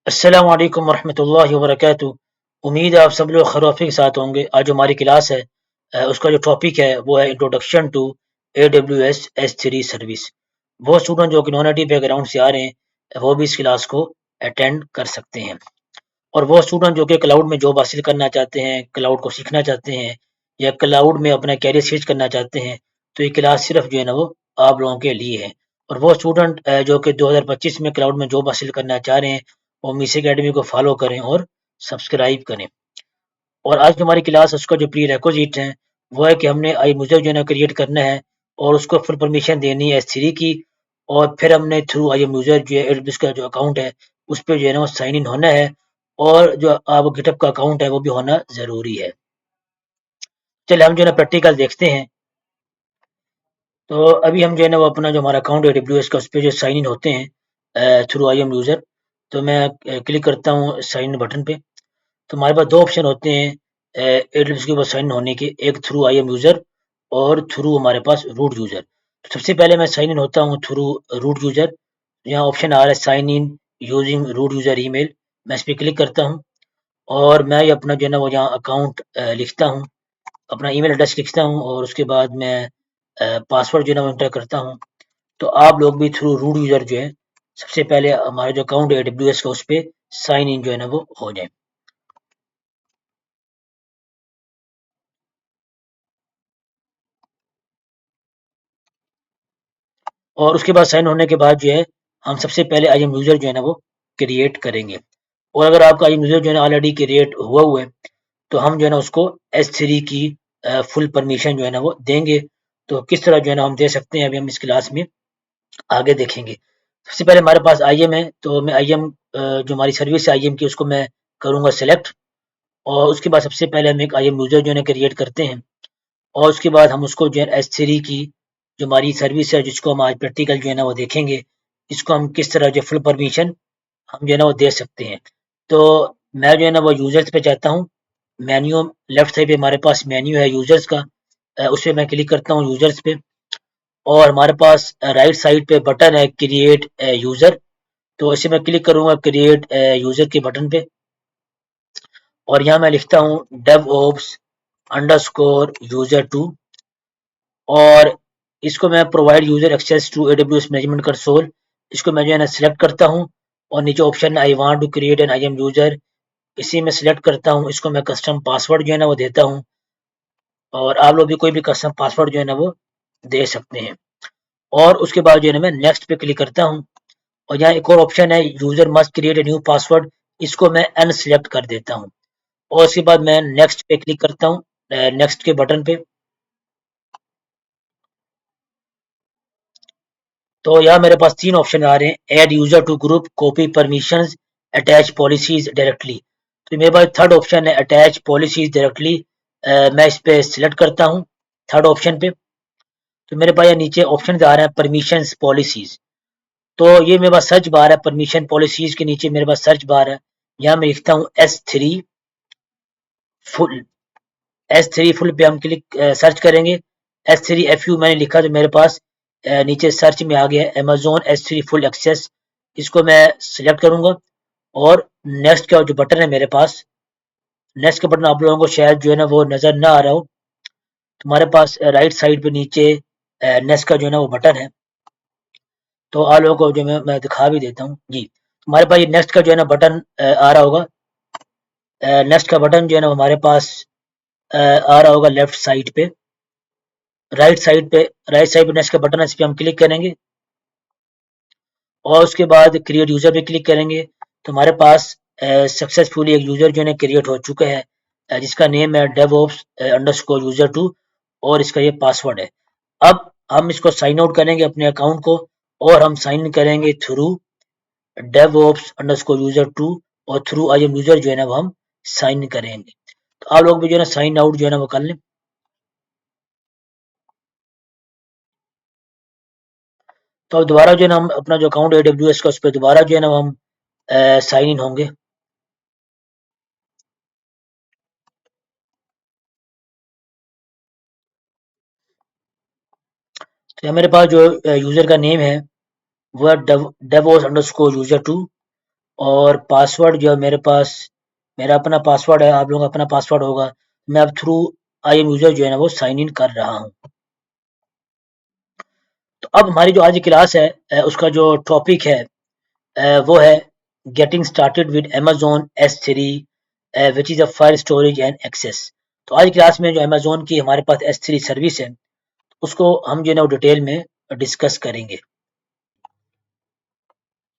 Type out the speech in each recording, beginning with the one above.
अस्सलाम वालेकुम वरहमतुल्लाहि वबरकातुहू। उम्मीद है आप सब लोग खैर के साथ होंगे। आज जो हमारी क्लास है उसका जो टॉपिक है वो है introduction to AWS S3 service. वो स्टूडेंट जो कि नॉन आईटी बैकग्राउंड से आ रहे हैं वो भी इस क्लास को अटेंड कर सकते हैं। और वो स्टूडेंट जो कि क्लाउड में जॉब हासिल करना चाहते हैं, क्लाउड को सीखना चाहते हैं या क्लाउड में अपना कैरियर स्विच करना चाहते हैं, तो ये क्लास सिर्फ जो है ना वो आप लोगों के लिए है। और वो स्टूडेंट जो कि 2025 में क्लाउड में जॉब हासिल करना चाह रहे हैं वो मिस एकेडमी को फॉलो करें और सब्सक्राइब करें। और आज की हमारी क्लास उसका जो प्री रिक्विजिट है वो है कि हमने आई यूजर जो है ना क्रिएट करना है और उसको फुल परमिशन देनी है S3 की। और फिर हमने थ्रू आई एम यूजर जो है उसका जो अकाउंट है उस पर जो है ना वो साइन इन होना है। और जो आप गिटहब का अकाउंट है वो भी होना जरूरी है। चलिए हम जो है ना प्रैक्टिकल देखते हैं। तो अभी हम जो है ना वो अपना जो हमारा अकाउंट है AWS का उस पर जो साइन इन होते हैं थ्रू आई एम यूजर। तो मैं क्लिक करता हूँ साइन इन बटन पे। तो हमारे पास दो ऑप्शन होते हैं AWS के ऊपर साइन इन होने के, एक थ्रू आई एम यूजर और थ्रू हमारे पास रूट यूजर। तो सबसे पहले मैं साइन इन होता हूँ थ्रू रूट यूजर। यहाँ ऑप्शन आ रहा है sign in using root user email. मैं इस पर क्लिक करता हूँ और मैं ये अपना जो है ना वो यहाँ अकाउंट लिखता हूँ, अपना ईमेल एड्रेस लिखता हूँ और उसके बाद मैं पासवर्ड जो है ना वो एंटर करता हूँ। तो आप लोग भी थ्रू रूट यूजर जो है सबसे पहले हमारा जो अकाउंट है AWS का उस पे साइन इन जो है ना वो हो जाए। और उसके बाद साइन होने के बाद जो है हम सबसे पहले आई एम यूजर जो है ना वो क्रिएट करेंगे। और अगर आपका आई एम यूजर जो है ना ऑलरेडी क्रिएट हुआ है तो हम जो है ना उसको S3 की फुल परमिशन जो है ना वो देंगे। तो किस तरह जो है ना हम दे सकते हैं अभी हम इस क्लास में आगे देखेंगे। सबसे पहले हमारे पास IM है तो मैं IM जो हमारी सर्विस है IM की उसको मैं करूँगा सेलेक्ट। और उसके बाद सबसे पहले हम एक IM यूजर जो है ना क्रिएट करते हैं। और उसके बाद हम उसको जो है S3 की जो हमारी सर्विस है जिसको हम आज प्रैक्टिकल जो है ना वो देखेंगे, इसको हम किस तरह जो फुल परमिशन हम जो है ना वो दे सकते हैं। तो मैं जो है ना वो यूजर्स पे जाता हूँ। मेन्यू लेफ्ट साइड पे हमारे पास मेन्यू है यूजर्स का, उस पे मैं क्लिक करता हूँ यूजर्स पे। और हमारे पास राइट साइड पे बटन है क्रिएट यूजर। तो इसे मैं क्लिक करूंगा क्रिएट यूजर के बटन पे। और यहाँ मैं लिखता हूँ devops underscore user two. और इसको मैं provide user access to AWS management console, इसको मैं जो है ना सिलेक्ट करता हूँ। और नीचे option I want to create an IM user, इसी में सिलेक्ट करता हूँ। इसको मैं कस्टम पासवर्ड जो है ना वो देता हूँ। और आप लोग भी कोई भी कस्टम पासवर्ड जो है ना वो दे सकते हैं। और उसके बाद जो है ना मैं नेक्स्ट पे क्लिक करता हूँ। और यहाँ एक और ऑप्शन है user must create a new password, इसको मैं अनसिलेक्ट कर देता हूँ। और उसके बाद मैं नेक्स्ट पे क्लिक करता हूँ, नेक्स्ट के बटन पे। तो यहाँ मेरे पास तीन ऑप्शन आ रहे हैं, add user to group, copy permissions, attach policies directly. तो मेरे पास थर्ड ऑप्शन है अटैच पॉलिसीज डायरेक्टली। मैं इस पे सिलेक्ट करता हूँ थर्ड ऑप्शन पे। तो मेरे पास यहाँ नीचे ऑप्शन आ रहा है परमिशंस पॉलिसीज। तो ये मेरे पास सर्च बार है, परमिशन पॉलिसीज के नीचे मेरे पास सर्च बार है। यहाँ मैं लिखता हूँ S3 फुल। S3 फुल पे हम क्लिक सर्च करेंगे। S3 FU मैंने लिखा तो मेरे पास नीचे सर्च में आ गया Amazon S3 फुल एक्सेस। इसको मैं सिलेक्ट करूंगा। और नेक्स्ट का जो बटन है मेरे पास, नेक्स्ट का बटन आप लोगों को शायद जो है ना वो नजर ना आ रहा हो। तुम्हारे पास राइट साइड पे नीचे नेक्स्ट का जो है ना वो बटन है। तो आप लोगों को जो मैं दिखा भी देता हूँ जी। हमारे पास ये नेक्स्ट का जो है ना बटन आ रहा होगा। नेक्स्ट का बटन जो है ना हमारे पास आ रहा होगा लेफ्ट साइड पे, राइट साइड पे नेक्स्ट का बटन है, इस पे हम क्लिक करेंगे। और उसके बाद क्रिएट यूजर पे क्लिक करेंगे। तो हमारे पास सक्सेसफुली एक यूजर जो है क्रिएट हो चुका है, जिसका नेम है डेवऑप्स अंडरस्कोर यूजर टू। और इसका ये पासवर्ड है। अब हम इसको साइन आउट करेंगे अपने अकाउंट को। और हम साइन इन करेंगे through devops underscore user two. और थ्रू आई एम यूजर जो है ना वो हम साइन इन करेंगे। तो आप लोग भी जो है ना साइन आउट जो है ना वो कर लें। तो अब दोबारा जो है ना हम अपना जो अकाउंट है AWS का उस पर दोबारा जो है ना हम साइन इन होंगे। तो यहाँ मेरे पास जो यूजर का नेम है वो है डेवोस अंडरस्कोर यूजर टू। और पासवर्ड जो है मेरे पास, मेरा अपना पासवर्ड है, आप लोगों का अपना पासवर्ड होगा। मैं अब थ्रू आई एम यूजर जो है ना वो साइन इन कर रहा हूँ। तो अब हमारी जो आज की क्लास है उसका जो टॉपिक है वो है getting started with Amazon S3 which is a file storage and access. तो आज की क्लास में जो अमेज़न की हमारे पास S3 सर्विस है उसको हम जो है ना वो डिटेल में डिस्कस करेंगे।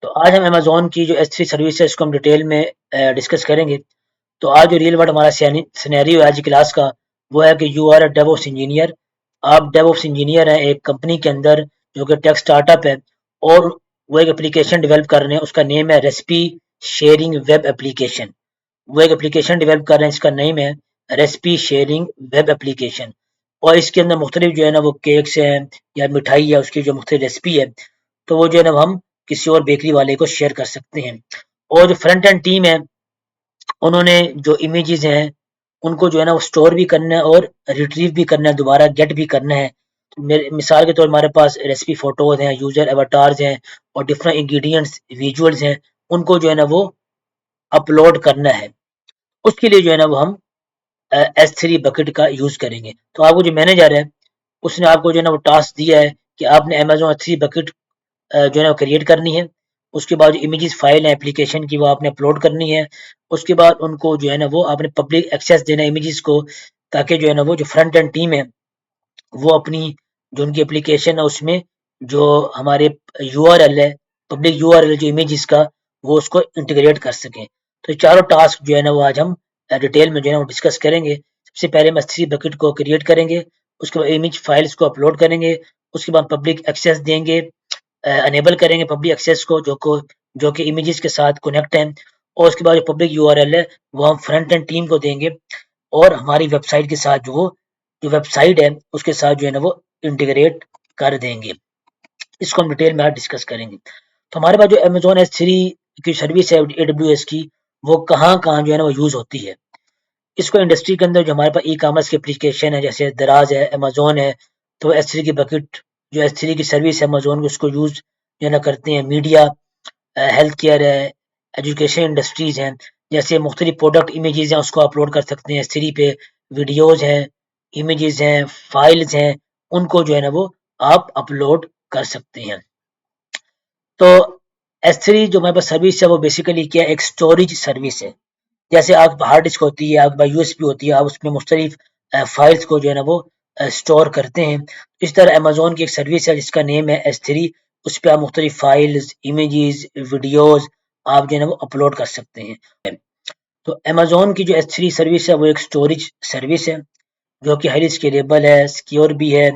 तो आज हम अमेज़न की जो S3 सर्विस है इसको हम डिटेल में डिस्कस करेंगे। तो आज जो रियल वर्ल्ड हमारा सिनेरियो है आज की क्लास का वो है कि you are a devops engineer. आप डेवऑप्स इंजीनियर हैं एक कंपनी के अंदर जो कि टेक स्टार्टअप है और वो एक एप्लीकेशन डेवलप कर रहे हैं, उसका नेम है रेसिपी शेयरिंग वेब एप्लीकेशन। वो एक एप्लीकेशन डेवलप कर रहे हैं, इसका नेम है रेसिपी शेयरिंग वेब एप्लीकेशन। और इसके अंदर मुख्तलिफ जो है ना वो केक्स हैं या मिठाई है उसकी जो मुख्तलिफ रेसिपी है तो वो जो है ना हम किसी और बेकरी वाले को शेयर कर सकते हैं। और जो फ्रंट एंड टीम है उन्होंने जो इमेजेस हैं उनको जो है ना वो स्टोर भी करना है और रिट्रीव भी करना है, दोबारा गेट भी करना है। मेरे मिसाल के तौर हमारे पास रेसिपी फोटोज हैं, यूजर एवाटार्स हैं और डिफरेंट इंग्रेडिएंट्स विजुअल्स हैं, उनको जो है ना वो अपलोड करना है। उसके लिए जो है ना वो हम S3 बकेट का यूज करेंगे। तो आपको जो मैनेजर है उसने आपको जो है ना वो टास्क दिया है कि आपने अमेजोन S3 बकेट जो है ना क्रिएट करनी है। उसके बाद जो इमेजेस फाइल है एप्लीकेशन की वो आपने अपलोड करनी है। उसके बाद उनको जो है ना वो आपने पब्लिक एक्सेस देना है इमेजेस को, ताकि जो है ना वो जो फ्रंट एंड टीम है वो अपनी जो उनकी एप्लीकेशन है उसमें जो हमारे यूआरएल है, पब्लिक यूआरएल जो इमेजेस का, वो उसको इंटीग्रेट कर सकें। तो ये चारों टास्क जो है ना वो आज हम डिटेल में जो है ना वो डिस्कस करेंगे। सबसे पहले हम S3 बकेट को क्रिएट करेंगे, उसके बाद इमेज फाइल्स को अपलोड करेंगे, उसके बाद पब्लिक एक्सेस देंगे, अनेबल करेंगे पब्लिक एक्सेस को जो कि इमेजेस के साथ कनेक्ट है। और उसके बाद जो पब्लिक यूआरएल है वो हम फ्रंट एंड टीम को देंगे और हमारी वेबसाइट के साथ जो वेबसाइट है उसके साथ जो है ना वो इंटीग्रेट कर देंगे। इसको हम डिटेल में आज डिस्कस करेंगे। तो हमारे पास जो अमेजोन S3 की सर्विस है AWS की, वो कहाँ कहाँ जो है ना वो यूज होती है। इसको इंडस्ट्री के अंदर जो हमारे पास ई कॉमर्स की एप्लीकेशन है जैसे दराज है, अमेजोन है, तो S3 की बकेट जो S3 की सर्विस है अमेजोन को उसको यूज जो है ना करते हैं। मीडिया, हेल्थ केयर है, एजुकेशन इंडस्ट्रीज हैं, जैसे मुख्तलिफ प्रोडक्ट इमेजेस हैं उसको अपलोड कर सकते हैं S3 पे, वीडियोज हैं, इमेजेस हैं, फाइल्स हैं, उनको जो है ना वो आप अपलोड कर सकते हैं। तो S3 जो हमारे पास सर्विस है वो बेसिकली क्या है, एक स्टोरेज सर्विस है। जैसे आप हार्ड डिस्क होती है, आपके पास यूएसबी होती है, आप उसमें मुख्तलिफ फाइल्स को जो है ना वो स्टोर करते हैं। इस तरह अमेजोन की एक सर्विस है जिसका नेम है S3, उस पर आप मुख्तलिफ फाइल्स, इमेजेस, वीडियोस आप जो है ना वो अपलोड कर सकते हैं। तो अमेजोन की जो S3 सर्विस है वो एक स्टोरेज सर्विस है जो कि हाईली स्केलेबल है, सिक्योर भी है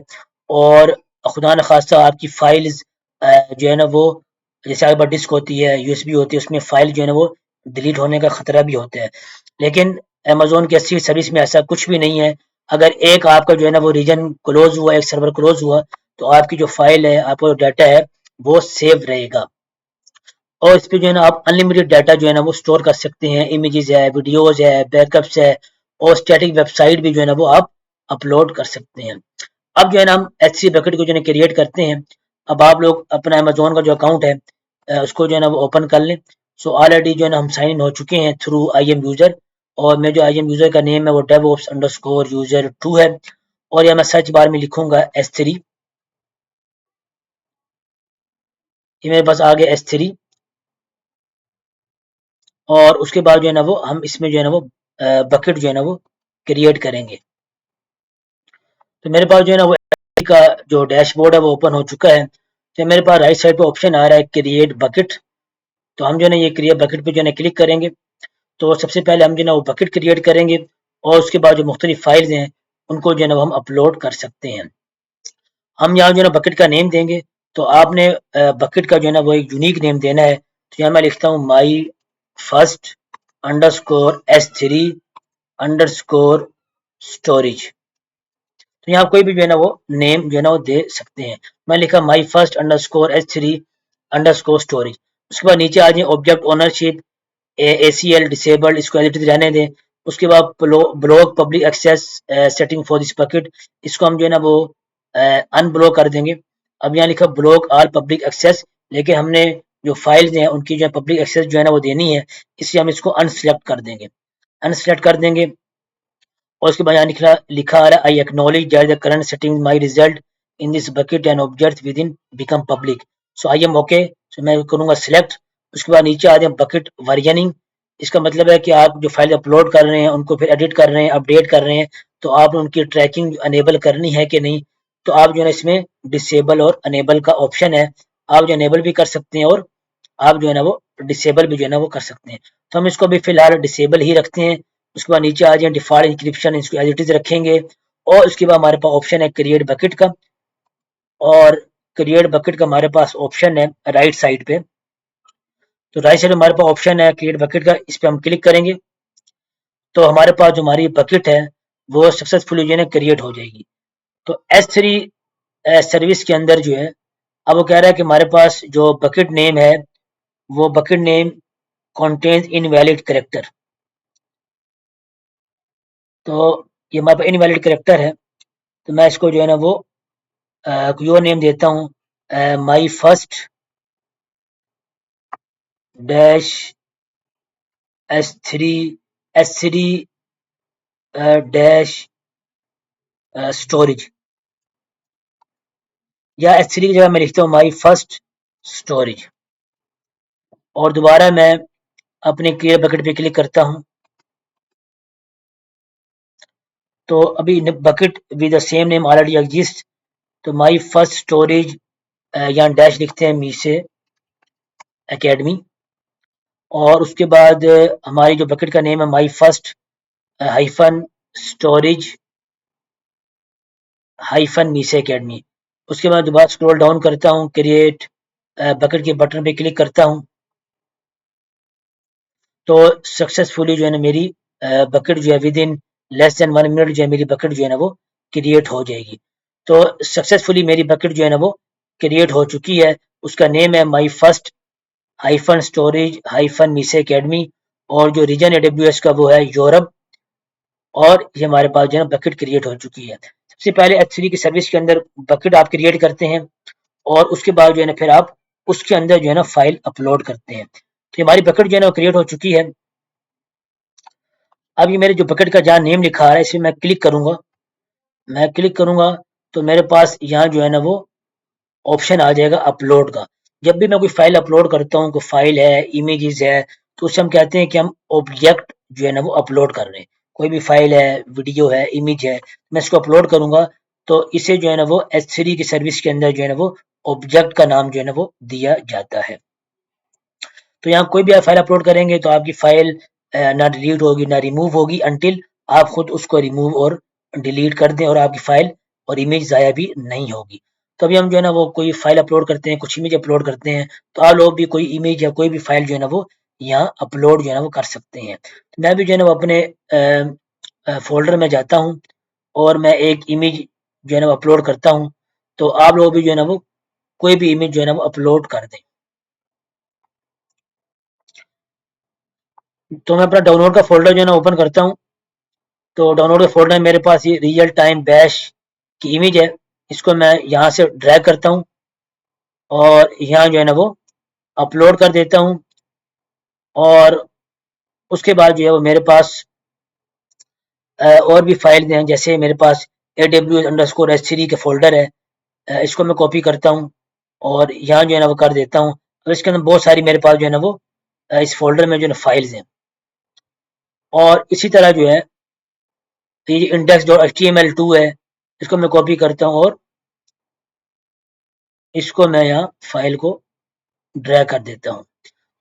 और खुदा न खास्ता आपकी फाइल्स जो है ना वो, जैसे आपके पास डिस्क होती है, यूएसबी होती है, उसमें फाइल जो है ना वो डिलीट होने का खतरा भी होता है। लेकिन अमेजोन की अच्छी सर्विस में ऐसा कुछ भी नहीं है। अगर एक आपका जो है ना वो रीजन क्लोज हुआ, एक सर्वर क्लोज हुआ, तो आपकी जो फाइल है, आपका जो डाटा है वो सेव रहेगा। और इस पे जो है ना आप अनलिमिटेड डाटा जो है ना वो स्टोर कर सकते हैं, इमेजेस है, वीडियोस है, बैकअप्स है और स्टैटिक वेबसाइट भी जो है ना वो आप अपलोड कर सकते हैं। अब जो है ना हम S3 बकेट को जो है क्रिएट करते हैं। अब आप लोग अपना अमेजोन का जो अकाउंट है उसको जो है ना वो ओपन कर लें। सो ऑलरेडी जो है ना हम साइन इन हो चुके हैं थ्रू आई एम यूजर, और मैं जो आई एम यूजर का नेम है वो डेवऑप्स अंडरस्कोर यूजर 2 है। और या मैं सर्च बार में लिखूंगा S3, ये मेरे पास आ गया S3। और उसके बाद जो है ना वो हम इसमें जो है ना वो बकेट जो है ना वो क्रिएट करेंगे। तो मेरे पास जो है ना वो का जो डैशबोर्ड है वो ओपन हो चुका है। तो मेरे पास राइट साइड पे ऑप्शन आ रहा है क्रिएट बकेट। तो हम जो है ना ये क्रिएट बकेट पे जो है ना क्लिक करेंगे। तो सबसे पहले हम जो है ना वो बकेट क्रिएट करेंगे और उसके बाद जो मुख्तलिफ फाइल्स हैं उनको जो है ना वो हम अपलोड कर सकते हैं। हम यहाँ जो है ना बकेट का नेम देंगे। तो आपने बकेट का जो है ना वो एक यूनिक नेम देना है। तो यहाँ मैं लिखता हूँ माई first underscore S3 underscore storage. तो यहाँ कोई भी जो है ना वो नेम जो है ना वो दे सकते हैं। मैं लिखा my first underscore S3 underscore storage. उसके बाद नीचे आ जाए ऑब्जेक्ट ओनरशिप ACL डिसेबल्ड, इसको एज इट इज रहने दें। उसके बाद block public access setting for this bucket, इसको हम जो है ना वो अनब्लॉक कर देंगे। अब यहाँ लिखा ब्लॉक ऑल पब्लिक एक्सेस, लेकिन हमने जो फाइल्स हैं उनकी जो है पब्लिक एक्सेस जो है ना वो देनी है, इसलिए हम इसको अनसिलेक्ट कर देंगे। अनसिलेक्ट कर देंगे और उसके बाद यहाँ लिखा आ रहा है, I acknowledge that the current setting my result in this bucket and object within become public. So I am okay. So मैं करूँगा सिलेक्ट। उसके बाद नीचे आ जाए बकेट वर्जनिंग। इसका मतलब है कि आप जो फाइल अपलोड कर रहे हैं उनको फिर एडिट कर रहे हैं, अपडेट कर रहे हैं, तो आप उनकी ट्रैकिंग अनेबल करनी है कि नहीं। तो आप जो है इसमें डिसेबल और अनेबल का ऑप्शन है, आप जो अनेबल भी कर सकते हैं और आप जो है ना वो डिसेबल भी जो है ना वो कर सकते हैं। तो हम इसको अभी फिलहाल डिसेबल ही रखते हैं। उसके बाद नीचे आ जाए डिफॉल्ट इंक्रिप्शन, इसको एज इट इज रखेंगे। और उसके बाद हमारे पास ऑप्शन है क्रिएट बकेट का, और क्रिएट बकेट का हमारे पास ऑप्शन है राइट साइड पे। तो राइट साइड में हमारे पास ऑप्शन है क्रिएट बकेट का, इस पर हम क्लिक करेंगे तो हमारे पास जो हमारी बकेट है वो सक्सेसफुली जो है क्रिएट हो जाएगी। तो S3 सर्विस के अंदर जो है अब वो कह रहा है कि हमारे पास जो बकेट नेम है वो bucket name contains invalid character. तो ये हमारे पास इनवैलिड करेक्टर है, तो मैं इसको जो है ना वो यो नेम देता हूँ, my first dash S3 S3 dash storage, या S3 की जगह मैं लिखता हूँ माई फर्स्ट स्टोरेज। और दोबारा मैं अपने क्लियर बकेट पे क्लिक करता हूँ तो अभी bucket with the same name already exist. तो माई फर्स्ट स्टोरेज यहाँ डैश लिखते हैं मी से एकेडमी। और उसके बाद हमारी जो बकेट का नेम है my first hyphen storage hyphen me से एकेडमी। उसके बाद दोबारा स्क्रॉल डाउन करता हूँ, क्रिएट बकेट के बटन पे क्लिक करता हूँ तो सक्सेसफुली जो है ना मेरी बकेट जो है with in less than 1 minute जो है मेरी बकेट जो है ना वो क्रिएट हो जाएगी। तो सक्सेसफुली मेरी बकेट जो है ना वो क्रिएट हो चुकी है। उसका नेम है my first hyphen storage hyphen मीसे एकेडमी, और जो रीजन एडब्ल्यूएस का वो है यूरोप। और ये हमारे पास जो है बकेट क्रिएट हो चुकी है। सबसे पहले H3 की सर्विस के अंदर बकेट आप क्रिएट करते हैं और उसके बाद जो है ना फिर आप उसके अंदर जो है ना फाइल अपलोड करते हैं। तो हमारी बकेट जो है ना क्रिएट हो चुकी है। अब ये मेरे जो बकेट का जहाँ नेम लिखा आ रहा है इसमें मैं क्लिक करूंगा तो मेरे पास यहाँ जो है ना वो ऑप्शन आ जाएगा अपलोड का। जब भी मैं कोई फाइल अपलोड करता हूँ, कोई फाइल है, इमेजेस है, तो उससे हम कहते हैं कि हम ऑब्जेक्ट जो है ना वो अपलोड कर रहे हैं। कोई भी फाइल है, वीडियो है, इमेज है, मैं इसको अपलोड करूंगा तो इसे जो है ना वो S3 की सर्विस के अंदर जो है ना वो ऑब्जेक्ट का नाम जो है ना वो दिया जाता है। तो यहाँ कोई भी आप फाइल अपलोड करेंगे तो आपकी फाइल ना डिलीट होगी ना रिमूव होगी अनटिल आप खुद उसको रिमूव और डिलीट कर दें और आपकी फाइल और इमेज ज़ाया भी नहीं होगी। तो अभी हम जो है ना वो कोई फाइल अपलोड करते हैं, कुछ इमेज अपलोड करते हैं, तो आप लोग भी कोई इमेज या कोई भी फाइल जो है ना वो यहाँ अपलोड जो है ना वो कर सकते हैं। तो मैं भी जो है ना वो अपने फोल्डर में जाता हूँ और मैं एक इमेज जो है ना वो अपलोड करता हूँ। तो आप लोग भी जो है ना वो कोई भी इमेज जो है ना वो अपलोड कर दें। तो मैं अपना डाउनलोड का फोल्डर जो है ना ओपन करता हूँ। तो डाउनलोड के फोल्डर में मेरे पास ये रियल टाइम बैश की इमेज है, इसको मैं यहाँ से ड्रैग करता हूँ और यहाँ जो है ना वो अपलोड कर देता हूँ। और उसके बाद जो है वो मेरे पास और भी फाइल हैं, जैसे मेरे पास AWS_S3 के फोल्डर है, इसको मैं कॉपी करता हूँ और यहाँ जो है ना वो कर देता हूँ। और इसके अंदर बहुत सारी मेरे पास जो है ना वो इस फोल्डर में जो है ना फाइल्स हैं। और इसी तरह जो है ये index.html2 है, इसको मैं कॉपी करता हूँ और इसको मैं यहाँ फाइल को ड्रैग कर देता हूँ।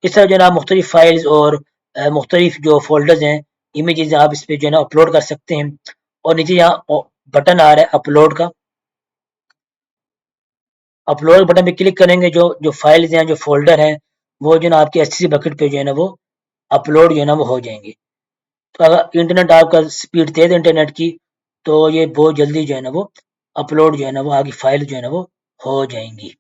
इस तरह जो है ना आप मुख्तलिफ फाइल्स और मुख्तलिफ जो फोल्डर्स हैं, इमेजेस आप इस पे जो है ना अपलोड कर सकते हैं। और नीचे यहाँ बटन आ रहा है अपलोड का, अपलोड बटन पे क्लिक करेंगे, जो जो फाइल्स हैं, जो फोल्डर हैं, वो जो है ना आपके S3 बकेट पे जो है ना वो अपलोड जो है ना वो हो जाएंगे। तो अगर इंटरनेट आपका स्पीड तेज है इंटरनेट की, तो ये बहुत जल्दी जो है ना वो अपलोड जो है ना वो आगे फाइल जो है ना वो हो जाएंगी।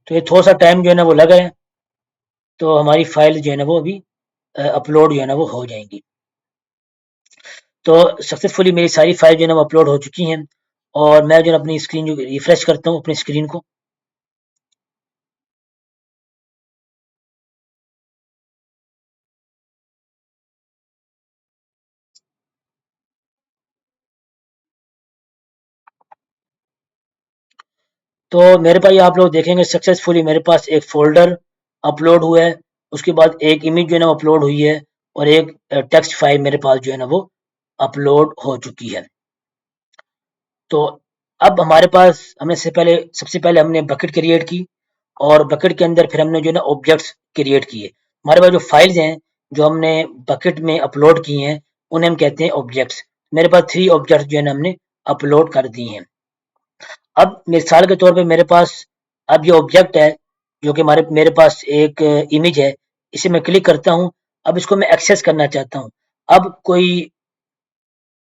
तो ये थोड़ा सा टाइम जो है ना वो लगा है, तो हमारी फाइल जो है ना वो अभी अपलोड जो है ना वो हो जाएंगी। तो सक्सेसफुली मेरी सारी फाइल जो है ना वो अपलोड हो चुकी हैं और मैं जो है अपनी स्क्रीन जो रिफ्रेश करता हूँ अपनी स्क्रीन को। तो मेरे पास ये आप लोग देखेंगे सक्सेसफुली मेरे पास एक फ़ोल्डर अपलोड हुआ है, उसके बाद एक इमेज जो है ना वो अपलोड हुई है और एक टेक्स्ट फाइल मेरे पास जो है ना वो अपलोड हो चुकी है। तो अब हमारे पास हमने सबसे पहले हमने बकेट क्रिएट की और बकेट के अंदर फिर हमने जो है ना ऑब्जेक्ट्स क्रिएट किए। हमारे पास जो फाइल्स हैं जो हमने बकेट में अपलोड की हैं उन्हें हम कहते हैं ऑब्जेक्ट्स। मेरे पास 3 ऑब्जेक्ट्स जो है ना हमने अपलोड कर दिए हैं। अब मिसाल के तौर पे मेरे पास अब ये ऑब्जेक्ट है जो कि हमारे मेरे पास एक इमेज है, इसे मैं क्लिक करता हूँ। अब इसको मैं एक्सेस करना चाहता हूँ। अब कोई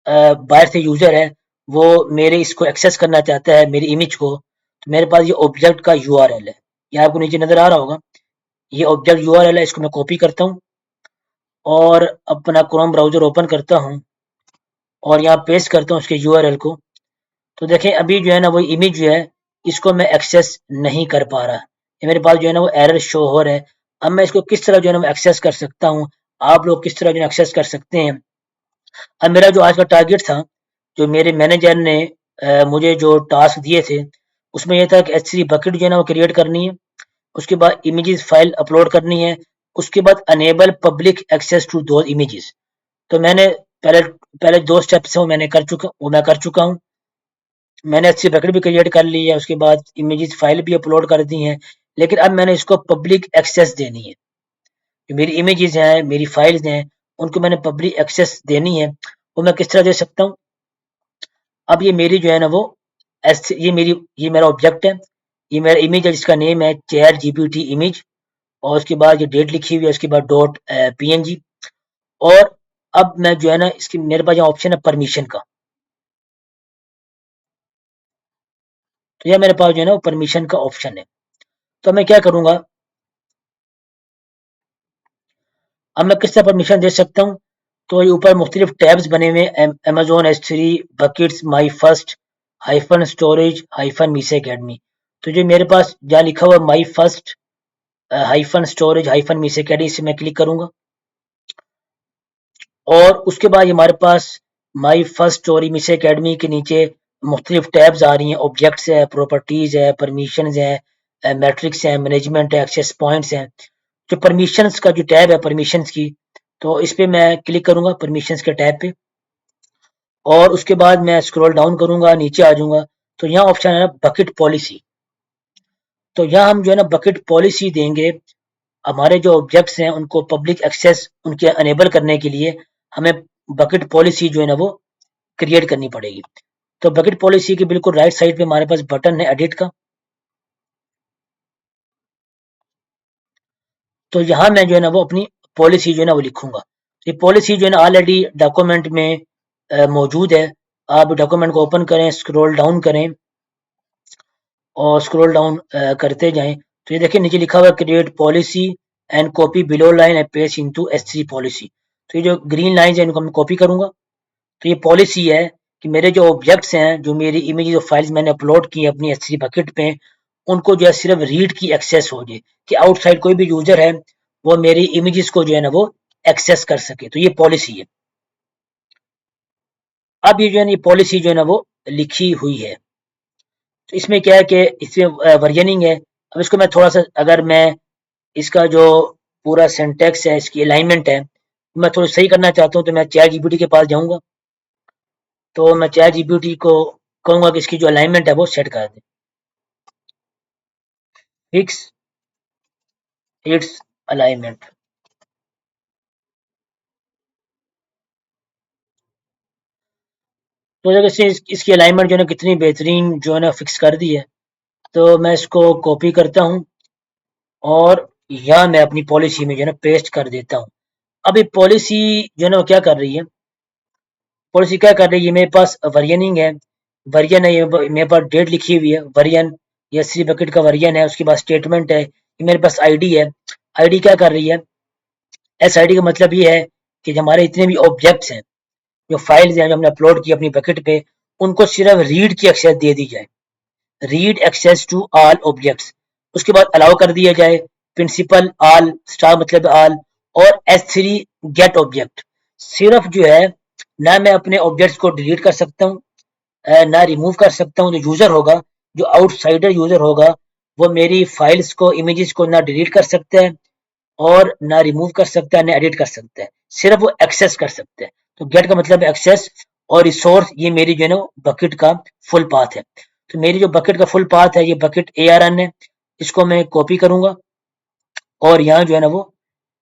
बाहर से यूजर है, वो मेरे इसको एक्सेस करना चाहता है मेरी इमेज को, तो मेरे पास ये ऑब्जेक्ट का यूआरएल है। ये आपको नीचे नजर आ रहा होगा। ये ऑब्जेक्ट यूआरएल है, इसको मैं कॉपी करता हूँ और अपना क्रोम ब्राउजर ओपन करता हूँ और यहाँ पेस्ट करता हूँ उसके यूआरएल को। तो देखें अभी जो है ना वो इमेज जो है इसको मैं एक्सेस नहीं कर पा रहा। ये मेरे पास जो है ना वो एरर शो हो रहा है। अब मैं इसको किस तरह जो है ना एक्सेस कर सकता हूँ, आप लोग किस तरह जो है एक्सेस कर सकते हैं। अब मेरा जो आज का टारगेट था, जो मेरे मैनेजर ने मुझे जो टास्क दिए थे, उसमें यह था कि एच3 बकेट जो है ना वो क्रिएट करनी है, उसके बाद इमेजेस फाइल अपलोड करनी है, उसके बाद अनेबल पब्लिक एक्सेस टू दो इमेजेस। तो मैंने पहले पहले 2 स्टेप्स हैं वो मैं कर चुका हूँ। मैंने अच्छी बकेट भी क्रिएट कर ली है, उसके बाद इमेजेस फाइल भी अपलोड कर दी हैं, लेकिन अब मैंने इसको पब्लिक एक्सेस देनी है। जो मेरी इमेजेस हैं, मेरी फाइल्स हैं, उनको मैंने पब्लिक एक्सेस देनी है। वो मैं किस तरह दे सकता हूँ। अब ये मेरी जो है ना वो ये मेरा ऑब्जेक्ट है, ये मेरा इमेज है जिसका नेम है चेयर जीपीटी इमेज और उसके बाद ये डेट लिखी हुई है, उसके बाद डॉट पीएनजी। और अब मैं जो है ना इसकी मेरे पास यहाँ ऑप्शन है परमिशन का। तो यह मेरे पास जो है ना वो परमिशन का ऑप्शन है। तो मैं क्या करूंगा, अब मैं किस तरह परमिशन दे सकता हूँ। तो ये ऊपर मुख्तलिफ टैब्स बने हुए हैं, अमेजोन एस3 buckets my first hyphen storage hyphen मीसे अकेडमी। तो जो मेरे पास जहाँ लिखा हुआ my first hyphen storage hyphen मीसे अकेडमी, इसे मैं क्लिक करूंगा और उसके बाद हमारे पास माई फर्स्ट स्टोरी मिस अकेडमी के नीचे मुख्तलिफ टैब्स आ रही हैं। ऑब्जेक्ट्स है, प्रॉपर्टीज है, परमिशंस है, मैट्रिक्स है, मैनेजमेंट है, एक्सेस पॉइंट्स हैं। जो परमिशंस का जो टैब है परमिशंस की, तो इस पे मैं क्लिक करूंगा परमिशंस के टैब पे और उसके बाद मैं स्क्रॉल डाउन करूंगा, नीचे आ जाऊंगा। तो यहाँ ऑप्शन है ना बकेट पॉलिसी। तो यहाँ हम जो है ना बकेट पॉलिसी देंगे। हमारे जो ऑब्जेक्ट्स हैं उनको पब्लिक एक्सेस उनके अनेबल करने के लिए हमें बकेट पॉलिसी जो है ना वो क्रिएट करनी पड़ेगी। तो बकेट पॉलिसी की बिल्कुल राइट साइड पे हमारे पास बटन है एडिट का। तो यहाँ मैं जो है ना वो अपनी पॉलिसी जो है ना वो लिखूंगा। ये पॉलिसी जो है ना ऑलरेडी डॉक्यूमेंट में मौजूद है। आप डॉक्यूमेंट को ओपन करें, स्क्रॉल डाउन करें और स्क्रॉल डाउन करते जाएं। तो ये देखिए नीचे लिखा हुआ है create policy and copy below line and paste into S3 policy. तो ये जो ग्रीन लाइन है इनको मैं कॉपी करूंगा। तो ये पॉलिसी है कि मेरे जो ऑब्जेक्ट्स हैं, जो मेरी इमेज और फाइल्स मैंने अपलोड की है अपनी एस3 बकेट पे, उनको जो है सिर्फ रीड की एक्सेस हो जाए कि आउटसाइड कोई भी यूजर है वो मेरी इमेजेस को जो है ना वो एक्सेस कर सके। तो ये पॉलिसी है। अब ये जो है ना ये पॉलिसी जो है ना वो लिखी हुई है। तो इसमें क्या है कि इसमें वर्जनिंग है। अब इसको मैं थोड़ा सा अगर मैं इसका जो पूरा सिंटैक्स है, इसकी अलाइनमेंट है, मैं थोड़ी सही करना चाहता हूँ तो मैं चैट जीपीटी के पास जाऊंगा। तो मैं चैट जीपीटी को कहूंगा कि इसकी जो अलाइनमेंट है वो सेट कर दे। Fix it's alignment. तो अगर इसकी अलाइनमेंट जो है ना कितनी बेहतरीन जो है ना फिक्स कर दी है। तो मैं इसको कॉपी करता हूँ और यहाँ मैं अपनी पॉलिसी में जो है ना पेस्ट कर देता हूँ। अब ये पॉलिसी जो है ना वो क्या कर रही है, पॉलिसी क्या कर रही है, मेरे पास वर्जनिंग है, वर्जन है, ये मेरे पास डेट लिखी हुई है, वर्जन ये सी बकेट का वर्जन है, उसके बाद स्टेटमेंट है, ये मेरे पास आईडी है। आईडी क्या कर रही है, एस आईडी का मतलब ये है कि जो हमारे इतने भी ऑब्जेक्ट्स हैं जो फाइल्स हैं जो हमने अपलोड की अपनी बकेट पे, उनको सिर्फ रीड की एक्सेस दे दी जाए, read access to all objects. उसके बाद अलाउ कर दिया जाए प्रिंसिपल ऑल स्टार मतलब ऑल, और S3 गेट ऑब्जेक्ट। सिर्फ जो है ना मैं अपने ऑब्जेक्ट्स को डिलीट कर सकता हूँ, ना रिमूव कर सकता हूँ। जो यूजर होगा, जो आउटसाइडर यूजर होगा, वो मेरी फाइल्स को इमेजेस को ना डिलीट कर सकता है और ना रिमूव कर सकता है ना एडिट कर सकता है, सिर्फ वो एक्सेस कर सकते हैं। तो गेट का मतलब एक्सेस, और रिसोर्स ये मेरी जो है ना बकेट का फुल पाथ है। तो मेरी जो बकेट का फुल पाथ है, ये बकेट ARN है, इसको मैं कॉपी करूंगा और यहाँ जो है ना वो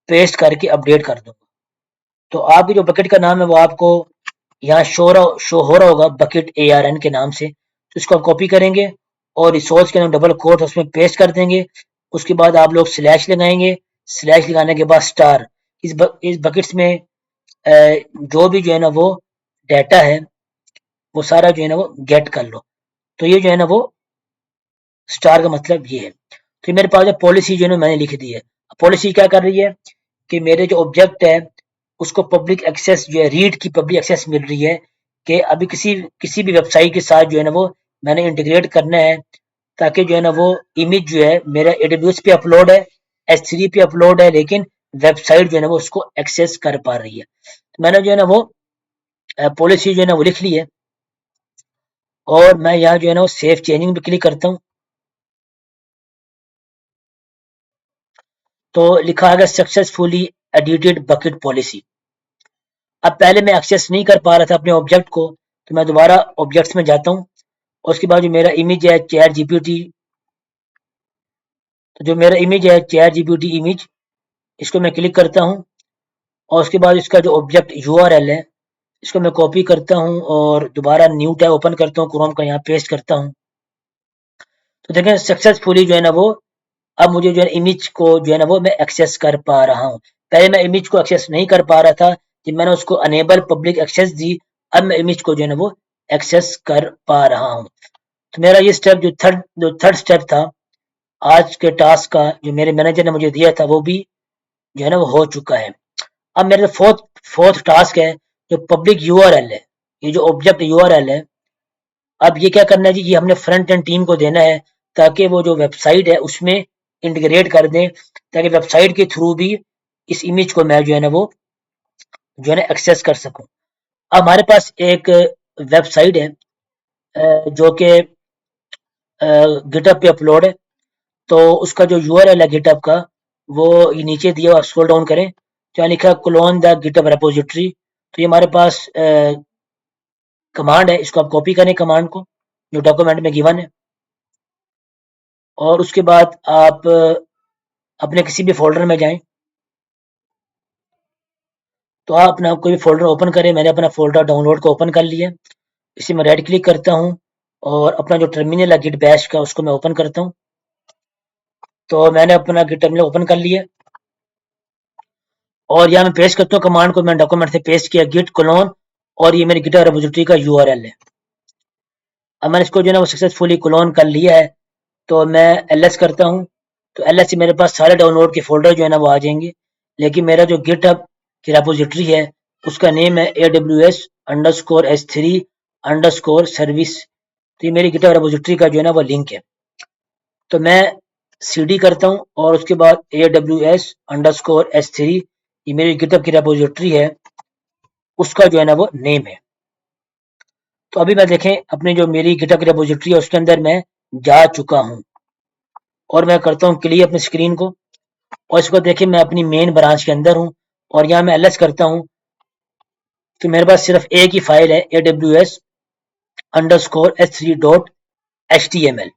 पेस्ट करके अपडेट कर दूंगा। तो आपकी जो बकेट का नाम है वो आपको यहाँ शो हो रहा होगा बकेट ARN के नाम से। तो इसको आप कॉपी करेंगे और रिसोर्स के नाम डबल कोट उसमें पेस्ट कर देंगे। उसके बाद आप लोग स्लैश लगाएंगे, स्लैश लगाने के बाद स्टार। इस बकेट्स में जो भी जो है ना वो डाटा है वो सारा जो है ना वो गेट कर लो। तो ये जो है ना वो स्टार का मतलब ये है। तो मेरे पास पॉलिसी जो है ना मैंने लिख दी है। पॉलिसी क्या कर रही है कि मेरे जो ऑब्जेक्ट है उसको पब्लिक एक्सेस जो है, रीड की पब्लिक एक्सेस मिल रही है कि अभी किसी किसी भी वेबसाइट के साथ जो है ना वो मैंने इंटीग्रेट करना है, ताकि जो है ना वो इमेज जो है मेरा AWS पे अपलोड है, S3 पे अपलोड है, लेकिन वेबसाइट जो है ना वो उसको एक्सेस कर पा रही है। तो मैंने जो है ना वो पॉलिसी जो है ना वो लिख ली है और मैं यहाँ जो है ना वो सेव चेंजिंग पे क्लिक करता हूँ। तो लिखा है सक्सेसफुली एडिटेड बकेट पॉलिसी। अब पहले मैं एक्सेस नहीं कर पा रहा था अपने ऑब्जेक्ट को, तो मैं दोबारा ऑब्जेक्ट्स में जाता हूँ और उसके बाद जो मेरा इमेज है चैट जीपीटी, तो जो मेरा इमेज है चैट जीपीटी इमेज, इसको मैं क्लिक करता हूँ और उसके बाद इसका जो ऑब्जेक्ट URL है इसको मैं कॉपी करता हूँ और दोबारा न्यू टैब ओपन करता हूँ, क्रोम का यहाँ पेस्ट करता हूँ। तो देखें सक्सेसफुली जो है ना वो अब मुझे जो है इमेज को जो है ना वो मैं एक्सेस कर पा रहा हूँ। पहले मैं इमेज को एक्सेस नहीं कर पा रहा था, जब मैंने उसको अनेबल पब्लिक एक्सेस दी, अब मैं इमेज को जो है ना वो एक्सेस कर पा रहा हूँ। तो मेरा ये स्टेप जो थर्ड स्टेप था आज के टास्क का, जो मेरे मैनेजर ने मुझे दिया था, वो भी जो है ना वो हो चुका है। अब मेरा फोर्थ फोर्थ टास्क है जो पब्लिक URL है, ये जो ऑब्जेक्ट URL है। अब ये क्या करना है जी, ये हमने फ्रंट एंड टीम को देना है ताकि वो जो वेबसाइट है उसमें इंटीग्रेट कर दें, ताकि वेबसाइट के थ्रू भी इस इमेज को मैं जो है ना वो जो है ना एक्सेस कर सकूं। अब हमारे पास एक वेबसाइट है जो कि गिटअप पे अपलोड है। तो उसका जो URL है गिटअप का, वो ये नीचे दिया हुआ, स्क्रॉल डाउन करें तो यहाँ लिखा है क्लोन द गिटअप रेपोजिटरी। तो ये हमारे पास कमांड है, इसको आप कॉपी करें कमांड को जो डॉक्यूमेंट में गिवन है, और उसके बाद आप अपने किसी भी फोल्डर में जाएं। तो आप अपना कोई भी फोल्डर ओपन करें। मैंने अपना फोल्डर डाउनलोड को ओपन कर लिया। इसी में राइट क्लिक करता हूँ और अपना जो टर्मिनल है गिट बैश का उसको मैं ओपन करता हूँ। तो मैंने अपना गिट टर्मिनल ओपन कर लिया और यहाँ मैं पेस्ट करता हूँ कमांड को, मैंने डॉक्यूमेंट से पेस्ट किया गिट क्लोन, और ये मेरी गिटहब रेपोजिटरी का URL है। अब मैंने इसको जो है ना वो सक्सेसफुली क्लोन कर लिया है। तो मैं ls करता हूँ, तो ls से मेरे पास सारे डाउनलोड के फोल्डर जो है ना वो आ जाएंगे। लेकिन मेरा जो गिटहब की रेपोजिटरी है उसका नेम है AWS_S3_service। तो ये मेरी गिटहब रेपोजिटरी का जो है ना वो लिंक है। तो मैं cd करता हूँ और उसके बाद AWS_S3, ये मेरी गिटहब की रेपोजिटरी है, उसका जो है ना वो नेम है। तो अभी मैं देखें अपनी जो मेरी गिटहब की रेपोजिटरी है उसके अंदर मैं जा चुका हूँ और मैं करता हूँ क्लियर अपनी स्क्रीन को, और इसको देखिए मैं अपनी मेन ब्रांच के अंदर हूँ और यहाँ मैं ls करता हूँ तो मेरे पास सिर्फ एक ही फाइल है AWS_S3.html।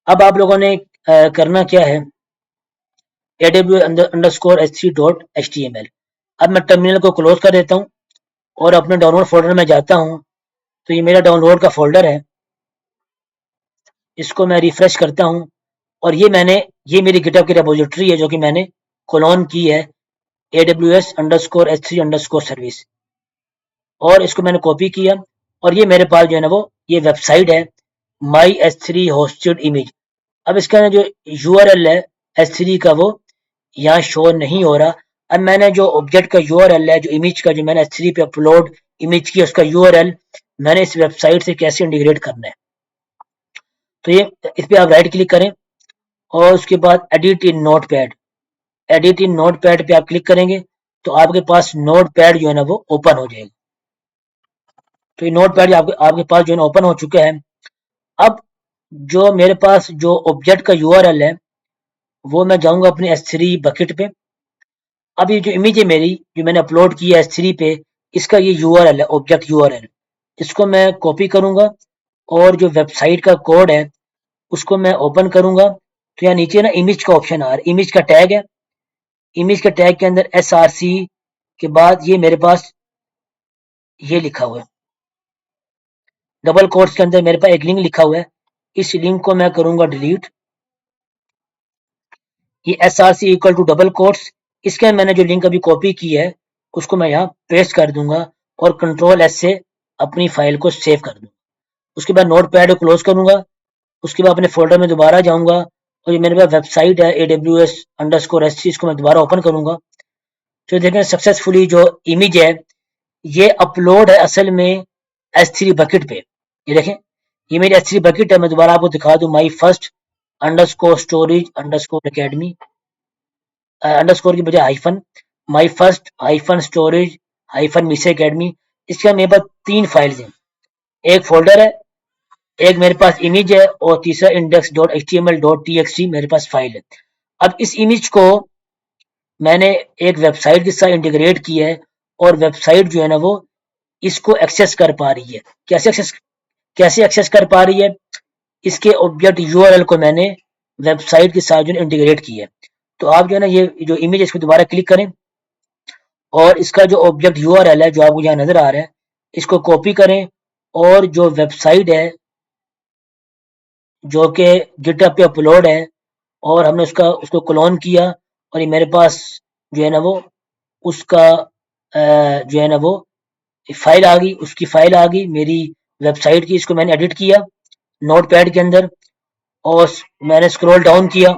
अब आप लोगों ने करना क्या है, AWS_S3.html। अब मैं टर्मिनल को क्लोज कर देता हूँ और अपने डाउनलोड फोल्डर में जाता हूँ। तो ये मेरा डाउनलोड का फोल्डर है, इसको मैं रिफ्रेश करता हूँ और ये मेरी गिटहब की रेपोजिटरी है जो कि मैंने क्लोन की है AWS_S3_service, और इसको मैंने कॉपी किया और ये मेरे पास जो है ना वो ये वेबसाइट है माई S3 होस्टेड इमेज। अब इसका जो URL है S3 का वो यहाँ शो नहीं हो रहा। अब मैंने जो ऑब्जेक्ट का यूआरएल है, जो इमेज का, जो मैंने एच3 पे अपलोड इमेज किया, उसका यूआरएल मैंने इस वेबसाइट से कैसे इंटीग्रेट करना है। तो ये इस पे आप राइट क्लिक करें और उसके बाद एडिट इन नोटपैड, एडिट इन नोटपैड पे आप क्लिक करेंगे तो आपके पास नोटपैड जो है ना वो ओपन हो जाएगा। तो ये नोटपैड आपके पास जो है ना ओपन हो चुका है। अब जो मेरे पास जो ऑब्जेक्ट का यूआरएल है वो मैं जाऊंगा अपने एस3 बकेट पे। अब ये जो इमेज है मेरी, जो मैंने अपलोड की है एस3 पे, इसका ये यूआरएल है, ऑब्जेक्ट यूआरएल। इसको मैं कॉपी करूंगा और जो वेबसाइट का कोड है उसको मैं ओपन करूंगा। तो यहाँ नीचे ना इमेज का ऑप्शन आ रहा है, इमेज का टैग है। इमेज के टैग के अंदर SRC के बाद ये मेरे पास ये लिखा हुआ है, डबल कोट्स के अंदर मेरे पास एक लिंक लिखा हुआ है। इस लिंक को मैं करूंगा डिलीट। ये SRC equal to double quotes, इसके मैंने जो लिंक अभी कॉपी की है उसको मैं यहाँ पेस्ट कर दूंगा और कंट्रोल S से अपनी फाइल को सेव कर दूंगा। उसके बाद नोट पैड को क्लोज करूंगा। उसके बाद अपने फोल्डर में दोबारा जाऊंगा और ये मेरे पास वेबसाइट है AWS_S3, इसको मैं दोबारा ओपन करूंगा। तो देखें सक्सेसफुली जो इमेज है ये अपलोड है असल में S3 बकेट पे। ये देखें ये मेरी S3 बकेट है। मैं दोबारा आपको दिखा दूं, माई first underscore storage underscore academy, underscore की बजाय हाइफन, माई first hyphen storage hyphen miss academy. इसके मेरे पास 3 फाइल्स हैं, एक फोल्डर है, एक मेरे पास इमेज है और तीसरा index.html.txt मेरे पास फाइल है। अब इस इमेज को मैंने एक वेबसाइट के साथ इंटीग्रेट किया है और वेबसाइट जो है ना वो इसको एक्सेस कर पा रही है। कैसे एक्सेस कर पा रही है? इसके ऑब्जेक्ट यूआरएल को मैंने वेबसाइट के साथ जो इंटीग्रेट किया है। तो आप जो है ना ये जो इमेज है इसको दोबारा क्लिक करें और इसका जो ऑब्जेक्ट यूआरएल है जो आपको यहाँ नजर आ रहा है इसको कॉपी करें और जो वेबसाइट है जो कि गिटहब पे अपलोड है और हमने उसको क्लोन किया और ये मेरे पास जो है ना वो उसका जो है ना वो फाइल आ गई, उसकी फाइल आ गई मेरी वेबसाइट की। इसको मैंने एडिट किया नोटपैड के अंदर और मैंने स्क्रॉल डाउन किया।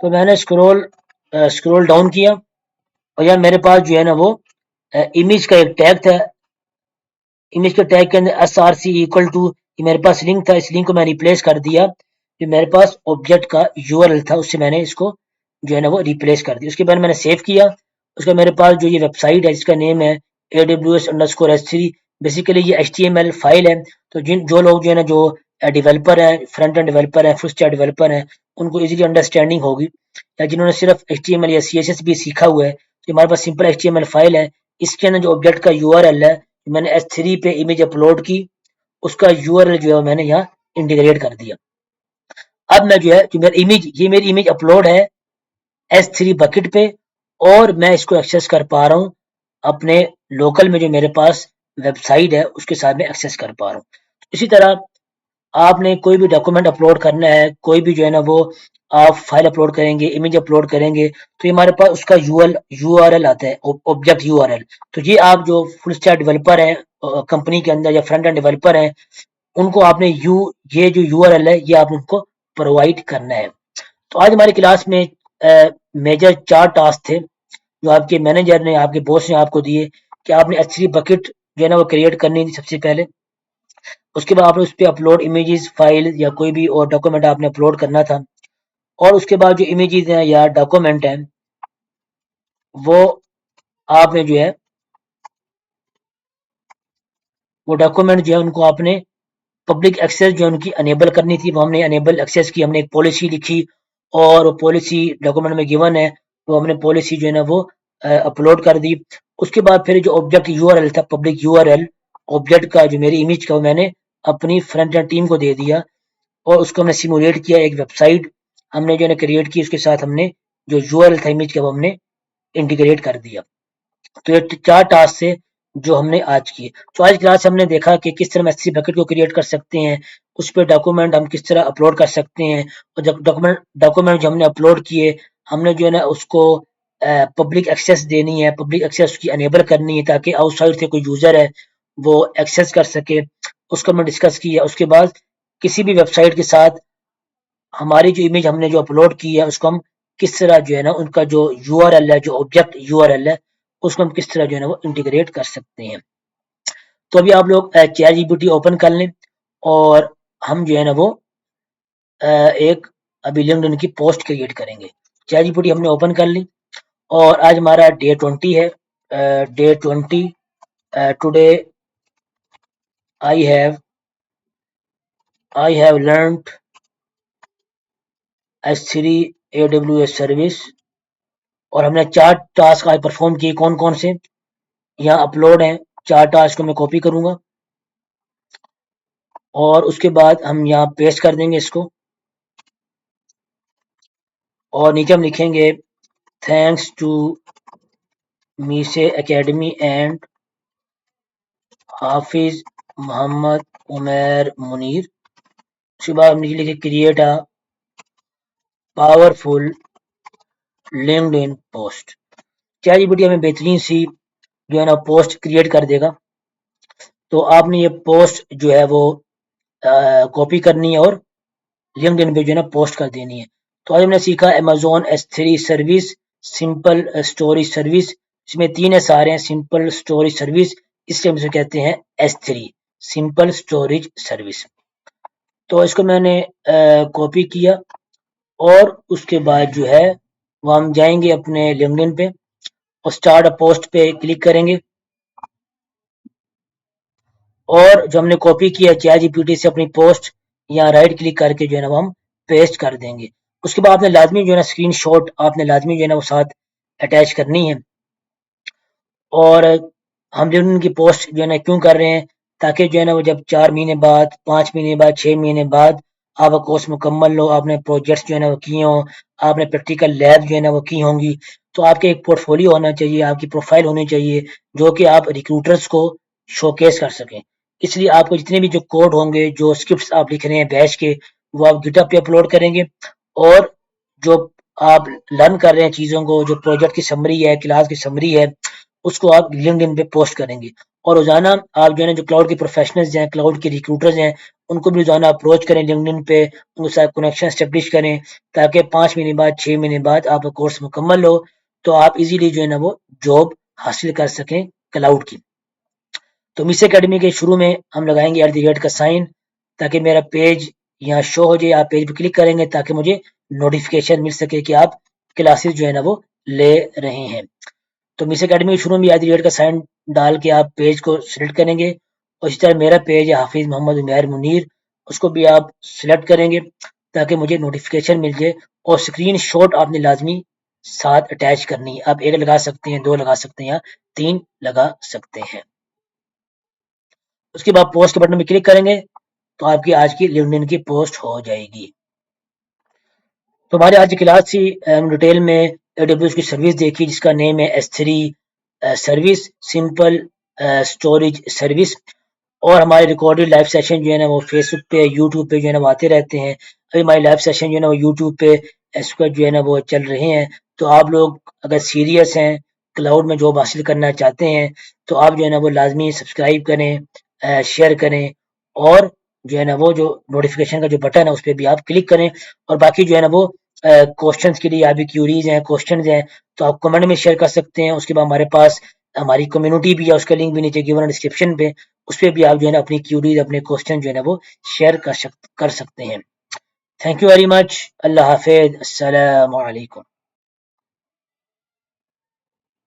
तो मैंने स्क्रॉल डाउन किया और यार मेरे पास जो है ना वो इमेज का एक टैग था। इमेज के टैग के अंदर SRC इक्वल टू मेरे पास लिंक था, इस लिंक को मैं रिप्लेस कर दिया। जो मेरे पास ऑब्जेक्ट का यूआरएल था उससे मैंने इसको जो है ना वो रिप्लेस कर दिया। उसके बाद मैंने सेव किया। उसका मेरे पास जो ये वेबसाइट है जिसका नेम है AWS_S3, बेसिकली ये HTML फाइल है। तो जो लोग जो है ना जो डेवलपर है, फ्रंट एंड डेवलपर है, फुल स्टैक डेवलपर है, उनको इजीली अंडरस्टैंडिंग होगी। या जिन्होंने सिर्फ HTML या CSS भी सीखा हुआ है तो हमारे पास सिंपल HTML फाइल है। इसके अंदर जो ऑब्जेक्ट का यूआरएल है मैंने S3 पे इमेज अपलोड की, उसका यूआरएल जो है मैंने यहाँ इंटीग्रेट कर दिया। अब मैं जो है जो मेरी इमेज अपलोड है S3 बकेट पे और मैं इसको एक्सेस कर पा रहा हूँ अपने लोकल में जो मेरे पास वेबसाइट है उसके साथ में एक्सेस कर पा रहा हूँ। इसी तरह आपने कोई भी डॉक्यूमेंट अपलोड करना है, कोई भी जो है ना वो आप फाइल अपलोड करेंगे, इमेज अपलोड करेंगे तो ये हमारे पास उसका यूआरएल आता है, ऑब्जेक्ट यूआरएल। तो ये आप जो फुल स्टैक डेवलपर है कंपनी के अंदर या फ्रंट एंड डेवलपर है उनको आपने ये जो यूआरएल है ये आप उनको प्रोवाइड करना है। तो आज हमारी क्लास में मेजर 4 टास्क थे जो आपके मैनेजर ने, आपके बॉस ने आपको दिए कि आपने S3 बकेट जो है ना वो क्रिएट करनी थी सबसे पहले। उसके बाद आपने उस पर अपलोड इमेजेस फाइल या कोई भी और डॉक्यूमेंट आपने अपलोड करना था और उसके बाद जो इमेजेस हैं या डॉक्यूमेंट हैं वो आपने जो है वो डॉक्यूमेंट जो है उनको आपने पब्लिक एक्सेस जो उनकी अनेबल करनी थी वो हमने अनेबल एक्सेस की। हमने एक पॉलिसी लिखी और वो पॉलिसी डॉक्यूमेंट में गिवन है तो हमने पॉलिसी जो है ना वो अपलोड कर दी। उसके बाद फिर जो ऑब्जेक्ट यूआरएल था, पब्लिक यूआरएल ऑब्जेक्ट का जो मेरी इमेज का, वो मैंने अपनी फ्रंट एंड टीम को दे दिया और उसको हमने सिमुलेट किया। एक वेबसाइट हमने जो है क्रिएट की, उसके साथ हमने जो यूआरएल था इमेज का वो हमने इंटीग्रेट कर दिया। तो ये 4 टास्क थे जो हमने आज किए। तो आज क्लास हमने देखा कि किस तरह हम S3 बकेट को क्रिएट कर सकते हैं, उस पर डॉक्यूमेंट हम किस तरह अपलोड कर सकते हैं और जब डॉक्यूमेंट जो हमने अपलोड किए हमने जो है ना उसको पब्लिक एक्सेस देनी है, पब्लिक एक्सेस की अनेबल करनी है ताकि आउटसाइड से कोई यूजर है वो एक्सेस कर सके। उसको हमने डिस्कस किया। उसके बाद किसी भी वेबसाइट के साथ हमारी जो इमेज हमने जो अपलोड की है उसको हम किस तरह जो है ना उनका जो यूआरएल है, जो ऑब्जेक्ट यूआरएल है, उसको हम किस तरह जो है ना वो इंटीग्रेट कर सकते हैं। तो अभी आप लोग चैट जीपीटी ओपन कर लें और हम जो है ना वो एक अभी लिंक्डइन की पोस्ट क्रिएट करेंगे। चैट जीपीटी हमने ओपन कर ली और आज हमारा डे 20 है। Day 20 today I have learned S3 AWS service और हमने 4 टास्क आज परफॉर्म किए। कौन कौन से यहाँ अपलोड हैं। 4 टास्क को मैं कॉपी करूंगा और उसके बाद हम यहाँ पेस्ट कर देंगे इसको और नीचे हम लिखेंगे थैंक्स टू मीसे एकेडमी एंड हाफिज मोहम्मद उमैर मुनीर। उसके बाद हम नीचे लिखे create a powerful LinkedIn post. Chat GPT हमें बेहतरीन सी जो है ना पोस्ट क्रिएट कर देगा। तो आपने ये पोस्ट जो है वो कॉपी करनी है और लिंक्डइन पे जो है ना पोस्ट कर देनी है। तो आज हमने सीखा Amazon S3 service, simple storage service. इसमें 3 एस आ रहे हैं, सिंपल स्टोरेज सर्विस, इसलिए हम इसे कहते हैं S3 सिंपल स्टोरेज सर्विस। तो इसको मैंने कॉपी किया और उसके बाद जो है वो हम जाएंगे अपने लिंक्डइन पे और स्टार्ट अ पोस्ट पे क्लिक करेंगे और जो हमने कॉपी किया चैट जीपीटी से अपनी पोस्ट यहाँ राइट क्लिक करके जो है ना वो हम पेस्ट कर देंगे। उसके बाद आपने लाजमी जो है ना स्क्रीनशॉट आपने लाजमी जो है ना वो साथ अटैच करनी है। और हम लिंक्डइन की पोस्ट जो है ना क्यों कर रहे हैं, ताकि जो है ना वो जब 4 महीने बाद, 5 महीने बाद, 6 महीने बाद आपका कोर्स मुकम्मल हो, आपने प्रोजेक्ट्स जो है ना वो किए हों, आपने प्रैक्टिकल लैब जो है ना वो की होंगी, तो आपके एक पोर्टफोलियो होना चाहिए, आपकी प्रोफाइल होनी चाहिए जो कि आप रिक्रूटर्स को शोकेस कर सकें। इसलिए आपको जितने भी जो कोड होंगे, जो स्क्रिप्ट्स आप लिख रहे हैं बैच के, वो आप गिटहब पे अपलोड करेंगे और जो आप लर्न कर रहे हैं चीज़ों को, जो प्रोजेक्ट की समरी है, क्लास की समरी है, उसको आप लिंक्डइन पे पोस्ट करेंगे। और रोजाना आप जो है ना जो क्लाउड के प्रोफेशनल्स हैं, क्लाउड के रिक्रूटर्स हैं, उनको भी रोजाना अप्रोच करें लिंक्डइन पे, उनके साथ कनेक्शन एस्टेब्लिश करें ताकि 5 महीने बाद, 6 महीने बाद आपका कोर्स मुकम्मल हो तो आप इजीली जो है ना वो जॉब हासिल कर सकें क्लाउड की। तो मिस अकेडमी के शुरू में हम लगाएंगे @ का साइन ताकि मेरा पेज यहाँ शो हो जाए। आप पेज पे क्लिक करेंगे ताकि मुझे नोटिफिकेशन मिल सके कि आप क्लासेस जो है ना वो ले रहे हैं। तो मिस अकेडमी के शुरू में @ का साइन डाल के आप पेज को सिलेक्ट करेंगे और इसी तरह मेरा पेज है हाफिज मोहम्मद उमैर मुनीर, उसको भी आप सिलेक्ट करेंगे ताकि मुझे नोटिफिकेशन मिल जाए। और स्क्रीन शॉट आपने लाजमी साथ अटैच करनी है। आप 1 लगा सकते हैं, 2 लगा सकते हैं या 3 लगा सकते हैं। उसके बाद पोस्ट के बटन में क्लिक करेंगे तो आपकी आज की लिंक्डइन की पोस्ट हो जाएगी। तो हमारी आज की क्लास थी, डिटेल में AWS की सर्विस देखी जिसका नेम है S3 service simple storage service. और हमारे रिकॉर्डेड लाइव सेशन जो है ना वो फेसबुक पे, यूट्यूब पे जो है ना वो आते रहते हैं। अभी हमारे लाइव सेशन जो है ना वो यूट्यूब पे इसका जो है ना वो चल रहे हैं। तो आप लोग अगर सीरियस हैं, क्लाउड में जॉब हासिल करना चाहते हैं, तो आप जो है ना वो लाजमी सब्सक्राइब करें, शेयर करें और जो है ना वो जो नोटिफिकेशन का जो बटन है उस पर भी आप क्लिक करें। और बाकी जो है ना वो क्वेश्चंस के लिए आपकी क्यूरीज हैं, क्वेश्चंस हैं, तो आप कमेंट में शेयर कर सकते हैं। उसके बाद हमारे पास हमारी कम्युनिटी भी है, उसका लिंक भी नीचे गिवन है डिस्क्रिप्शन पे, उस पर भी आप जो है ना अपनी क्यूरीज, अपने क्वेश्चन जो है ना वो शेयर कर सकते हैं। Thank you very much. अल्लाह हाफिज। अस्सलाम वालेकुम।